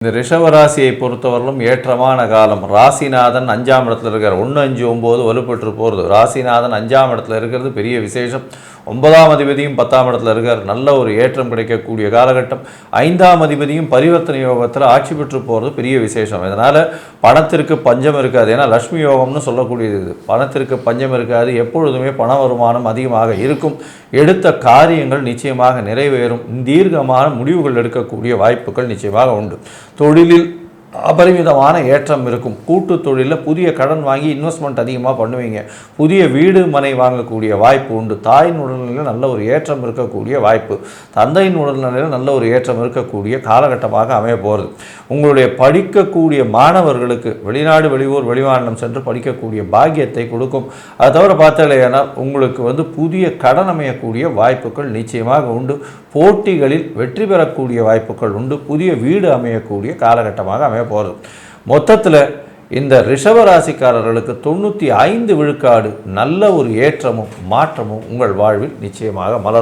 இந்த ரிஷப ராசியை பொறுத்தவரையிலும் ஏற்றமான காலம். ராசிநாதன் 5ஆம் இடத்துல இருக்கார். 1, 5, 9 வலுப்பெற்று போகிறது. ராசிநாதன் 5ஆம் இடத்துல இருக்கிறது பெரிய விசேஷம். 9ஆம் அதிபதியும் 10ஆம் இடத்துல இருக்கார். நல்ல ஒரு ஏற்றம் கிடைக்கக்கூடிய காலகட்டம். 5ஆம் அதிபதியும் பரிவர்த்தனை யோகத்தில் ஆட்சி பெற்று போகிறது பெரிய விசேஷம். இதனால் பணத்திற்கு பஞ்சம் இருக்காது. ஏன்னா லட்சுமி யோகம்னு சொல்லக்கூடியது இது. பணத்திற்கு பஞ்சம் இருக்காது. எப்பொழுதுமே பண வருமானம் அதிகமாக இருக்கும். எடுத்த காரியங்கள் நிச்சயமாக நிறைவேறும். தீர்க்கமான முடிவுகள் எடுக்கக்கூடிய வாய்ப்புகள் நிச்சயமாக உண்டு. தொழிலில் அபரிமிதமான ஏற்றம் இருக்கும். கூட்டு தொழிலில் புதிய கடன் வாங்கி இன்வெஸ்ட்மெண்ட் அதிகமாக பண்ணுவீங்க. புதிய வீடு மனை வாங்கக்கூடிய வாய்ப்பு உண்டு. தாயின் உடல்நிலையில் நல்ல ஒரு ஏற்றம் இருக்கக்கூடிய வாய்ப்பு. தந்தையின் உடல்நிலையில் நல்ல ஒரு ஏற்றம் இருக்கக்கூடிய காலகட்டமாக அமைய போகிறது. உங்களுடைய படிக்கக்கூடிய மாணவர்களுக்கு வெளிநாடு வெளியூர் வெளிமாநிலம் சென்று படிக்கக்கூடிய பாக்கியத்தை கொடுக்கும். அதை தவிர பார்த்தாலேயானால் உங்களுக்கு புதிய கடன் அமையக்கூடிய வாய்ப்புகள் நிச்சயமாக உண்டு. போட்டிகளில் வெற்றி பெறக்கூடிய வாய்ப்புகள் உண்டு. புதிய வீடு அமையக்கூடிய காலகட்டமாக அமைய போகிறது. மொத்தத்தில் இந்த ரிஷபராசிக்காரர்களுக்கு 95 விழுக்காடு நல்ல ஒரு ஏற்றமும் மாற்றமும் உங்கள் வாழ்வில் நிச்சயமாக மலரும்.